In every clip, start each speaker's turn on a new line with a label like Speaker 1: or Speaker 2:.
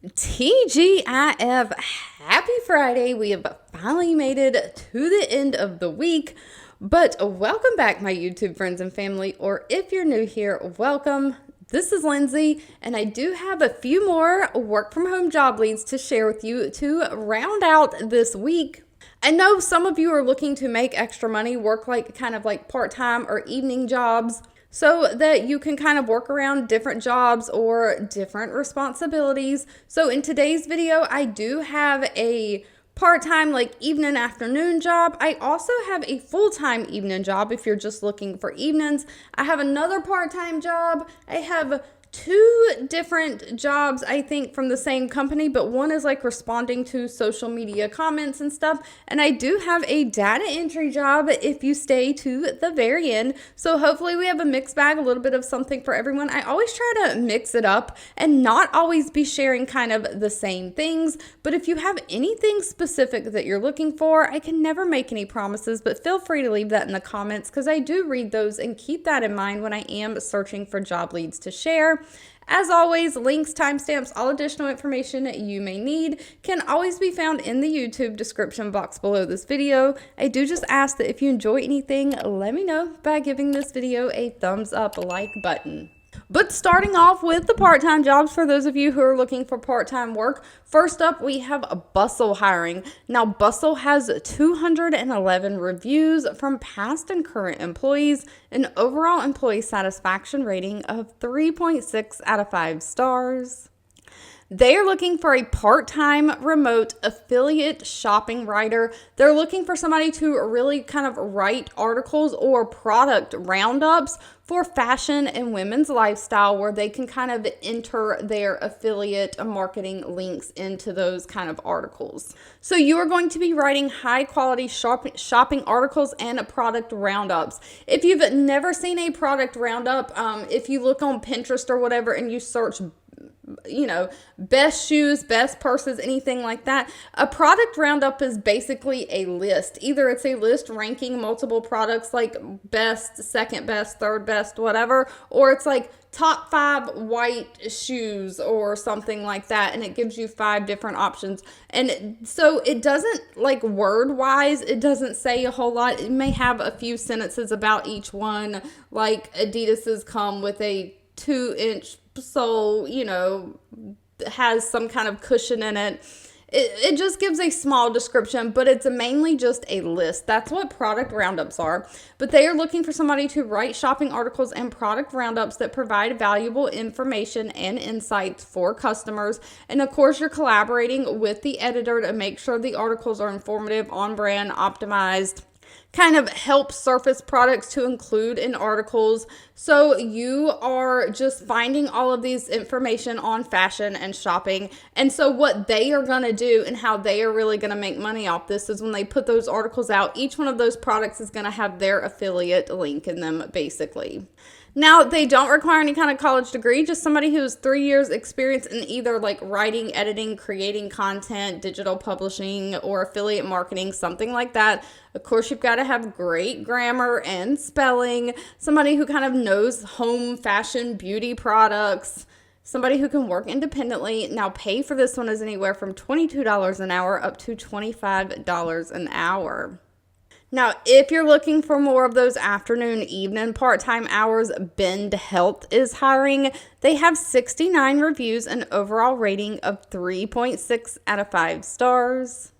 Speaker 1: TGIF, happy Friday. We have finally made it to the end of the week, but welcome back, my YouTube friends and family, or if you're new here, welcome. This is Lindsay, and I do have a few more work from home job leads to share with you to round out this week. I know some of you are looking to make extra money, work kind of like part-time or evening jobs, so that you can kind of work around different jobs or different responsibilities. So in today's video, I do have a part-time evening afternoon job. I also have a full-time evening job if you're just looking for evenings. I have another part-time job. I have two different jobs, I think, from the same company, but one is responding to social media comments and stuff. And I do have a data entry job if you stay to the very end. So hopefully we have a mixed bag, a little bit of something for everyone. I always try to mix it up and not always be sharing kind of the same things. But if you have anything specific that you're looking for, I can never make any promises, but feel free to leave that in the comments because I do read those and keep that in mind when I am searching for job leads to share. As always, links, timestamps, all additional information you may need can always be found in the YouTube description box below this video. I do just ask that if you enjoy anything, let me know by giving this video a thumbs up like button. But starting off with the part-time jobs for those of you who are looking for part-time work, first up we have Bustle hiring. Now Bustle has 211 reviews from past and current employees, an overall employee satisfaction rating of 3.6 out of 5 stars. They are looking for a part-time remote affiliate shopping writer. They're looking for somebody to really kind of write articles or product roundups for fashion and women's lifestyle where they can kind of enter their affiliate marketing links into those kind of articles. So you are going to be writing high quality shopping articles and product roundups. If you've never seen a product roundup, if you look on Pinterest or whatever and you search best shoes, best purses, anything like that. A product roundup is basically a list. Either it's a list ranking multiple products like best, second best, third best, whatever, or it's like top 5 white shoes or something like that, and it gives you 5 different options. And so it doesn't, word-wise, it doesn't say a whole lot. It may have a few sentences about each one, like Adidas's come with a 2-inch sole, has some kind of cushion in it. It just gives a small description, but it's mainly just a list. That's what product roundups are. But they are looking for somebody to write shopping articles and product roundups that provide valuable information and insights for customers. And of course, you're collaborating with the editor to make sure the articles are informative, on brand, optimized, kind of help surface products to include in articles. So you are just finding all of these information on fashion and shopping. And so what they are going to do and how they are really going to make money off this is when they put those articles out, each one of those products is going to have their affiliate link in them, basically. Now, they don't require any kind of college degree, just somebody who's 3 years experience in either writing, editing, creating content, digital publishing, or affiliate marketing, something like that. Of course, you've got to have great grammar and spelling, somebody who kind of knows home, fashion, beauty products, somebody who can work independently. Now, pay for this one is anywhere from $22 an hour up to $25 an hour. Now, if you're looking for more of those afternoon, evening, part-time hours, Bend Health is hiring. They have 69 reviews and overall rating of 3.6 out of 5 stars.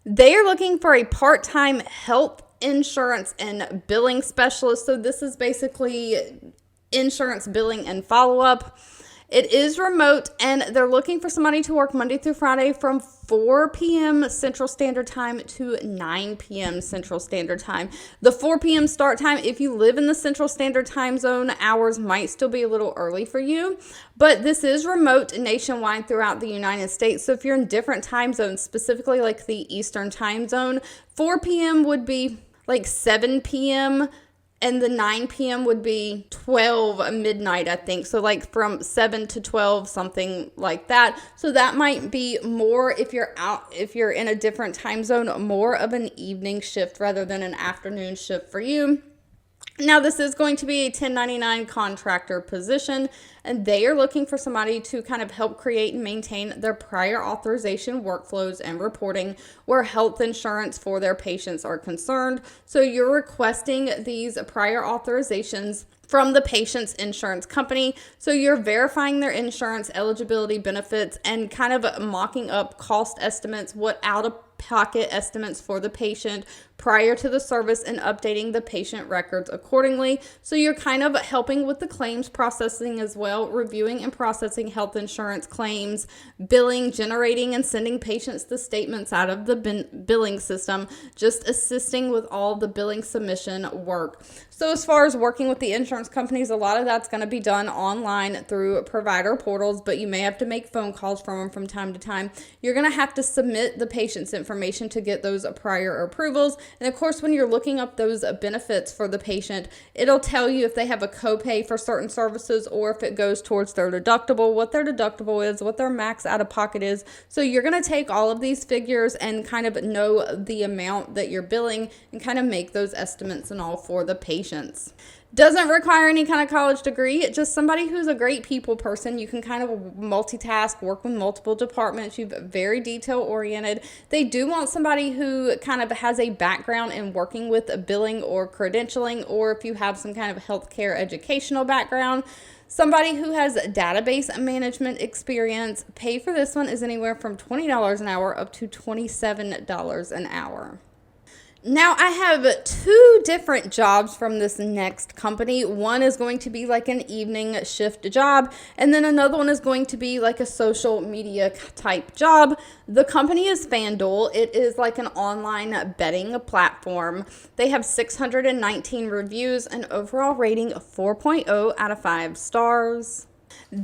Speaker 1: They are looking for a part-time health insurance and billing specialist. So this is basically insurance billing and follow-up. It is remote, and they're looking for somebody to work Monday through Friday from 4 p.m. Central Standard Time to 9 p.m. Central Standard Time. The 4 p.m. start time, if you live in the Central Standard Time zone, hours might still be a little early for you, but this is remote nationwide throughout the United States. So if you're in different time zones, specifically like the Eastern Time Zone, 4 p.m. would be 7 p.m., and the 9 p.m. would be 12 midnight, I think. So from 7 to 12, something like that. So that might be more if you're in a different time zone, more of an evening shift rather than an afternoon shift for you. Now, this is going to be a 1099 contractor position, and they are looking for somebody to kind of help create and maintain their prior authorization workflows and reporting where health insurance for their patients are concerned. So you're requesting these prior authorizations from the patient's insurance company. So you're verifying their insurance eligibility benefits and kind of mocking up cost estimates, what out-of-pocket estimates for the patient prior to the service, and updating the patient records accordingly. So you're kind of helping with the claims processing as well, reviewing and processing health insurance claims, billing, generating and sending patients the statements out of the billing system, just assisting with all the billing submission work. So as far as working with the insurance companies, a lot of that's going to be done online through provider portals, but you may have to make phone calls from them from time to time. You're going to have to submit the patient's information to get those prior approvals. And of course, when you're looking up those benefits for the patient, it'll tell you if they have a copay for certain services or if it goes towards their deductible, what their deductible is, what their max out of pocket is. So you're going to take all of these figures and kind of know the amount that you're billing and kind of make those estimates and all for the patients. Doesn't require any kind of college degree, just somebody who's a great people person. You can kind of multitask, work with multiple departments. You're very detail oriented. They do want somebody who kind of has a background in working with billing or credentialing, or if you have some kind of healthcare educational background. Somebody who has database management experience. Pay for this one is anywhere from $20 an hour up to $27 an hour. Now, I have two different jobs from this next company. One is going to be like an evening shift job, and then another one is going to be like a social media type job. The company is FanDuel. It is like an online betting platform. They have 619 reviews, an overall rating of 4.0 out of 5 stars.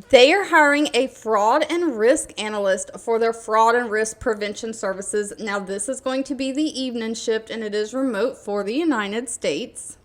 Speaker 1: They are hiring a fraud and risk analyst for their fraud and risk prevention services. Now, this is going to be the evening shift, and it is remote for the United States.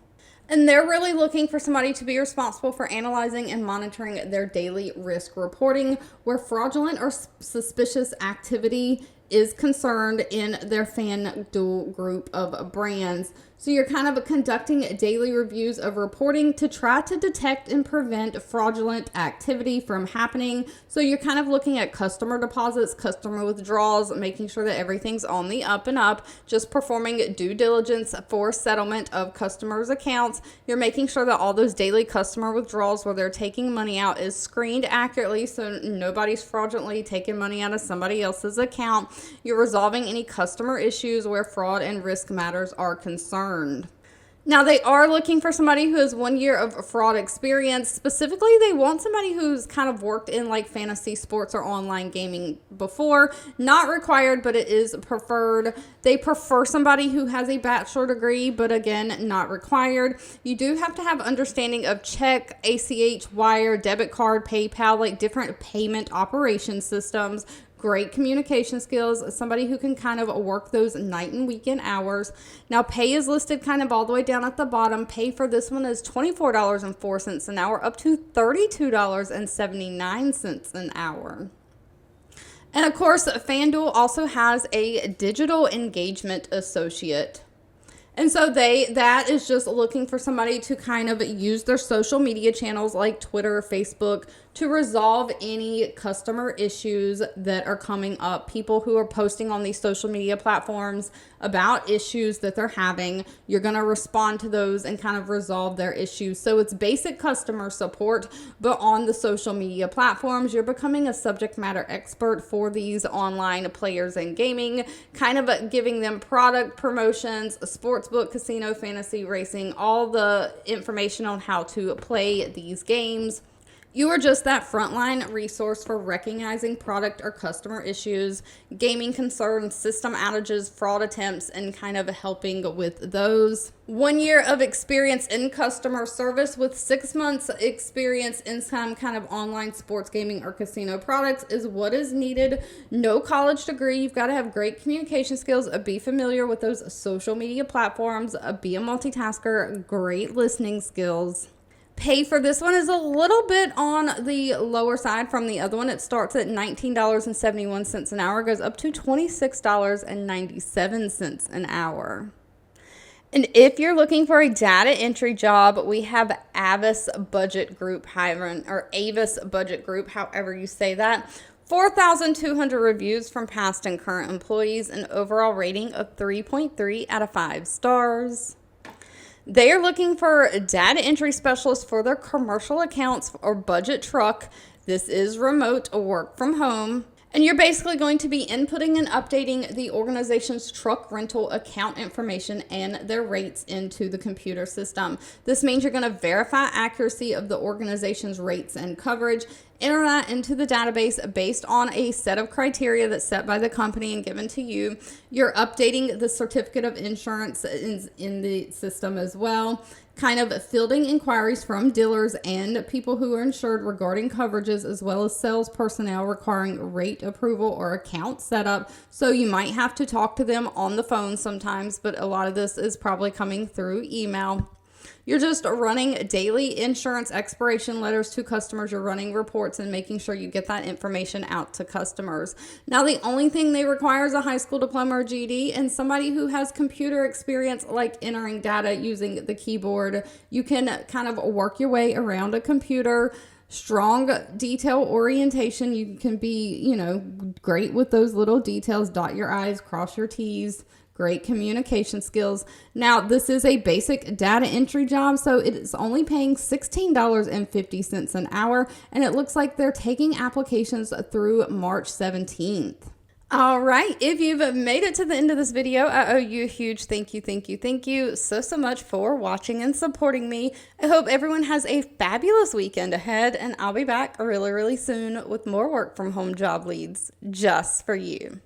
Speaker 1: And they're really looking for somebody to be responsible for analyzing and monitoring their daily risk reporting where fraudulent or suspicious activity is concerned in their FanDuel group of brands. So you're kind of conducting daily reviews of reporting to try to detect and prevent fraudulent activity from happening. So you're kind of looking at customer deposits, customer withdrawals, making sure that everything's on the up and up, just performing due diligence for settlement of customers' accounts. You're making sure that all those daily customer withdrawals where they're taking money out is screened accurately so nobody's fraudulently taking money out of somebody else's account. You're resolving any customer issues where fraud and risk matters are concerned. Now, they are looking for somebody who has 1 year of fraud experience. Specifically, they want somebody who's kind of worked in like fantasy sports or online gaming before. Not required, but it is preferred. They prefer somebody who has a bachelor degree, but again, not required. You do have to have understanding of check, ACH, wire, debit card, PayPal, like different payment operation systems. Great communication skills, somebody who can kind of work those night and weekend hours. Now, pay is listed kind of all the way down at the bottom. Pay for this one is $24.04 an hour up to $32.79 an hour. And of course, FanDuel also has a digital engagement associate. And so that is just looking for somebody to kind of use their social media channels like Twitter, Facebook to resolve any customer issues that are coming up. People who are posting on these social media platforms about issues that they're having, you're going to respond to those and kind of resolve their issues. So it's basic customer support, but on the social media platforms, you're becoming a subject matter expert for these online players in gaming, kind of giving them product promotions, sportsbook, casino, fantasy, racing, all the information on how to play these games. You are just that frontline resource for recognizing product or customer issues, gaming concerns, system outages, fraud attempts, and kind of helping with those. 1 year of experience in customer service with 6 months experience in some kind of online sports gaming or casino products is what is needed. No college degree. You've got to have great communication skills, be familiar with those social media platforms, be a multitasker, great listening skills. Pay for this one is a little bit on the lower side from the other one. It starts at $19.71 an hour, goes up to $26.97 an hour. And if you're looking for a data entry job, we have Avis Budget Group hiring, or Avis Budget Group, however you say that. 4,200 reviews from past and current employees, an overall rating of 3.3 out of 5 stars. They are looking for data entry specialists for their commercial accounts or budget truck. This is remote work from home. And you're basically going to be inputting and updating the organization's truck rental account information and their rates into the computer system. This means you're going to verify accuracy of the organization's rates and coverage, enter that into the database based on a set of criteria that's set by the company and given to you. You're updating the certificate of insurance in the system as well, kind of fielding inquiries from dealers and people who are insured regarding coverages, as well as sales personnel requiring rate approval or account setup. So you might have to talk to them on the phone sometimes, but a lot of this is probably coming through email. You're just running daily insurance expiration letters to customers. You're running reports and making sure you get that information out to customers. Now, the only thing they require is a high school diploma or GED and somebody who has computer experience, like entering data using the keyboard. You can kind of work your way around a computer. Strong detail orientation. You can be, great with those little details. Dot your I's, cross your T's. Great communication skills. Now, this is a basic data entry job, so it is only paying $16.50 an hour, and it looks like they're taking applications through March 17th. All right, if you've made it to the end of this video, I owe you a huge thank you so much for watching and supporting me. I hope everyone has a fabulous weekend ahead, and I'll be back really soon with more work from home job leads just for you.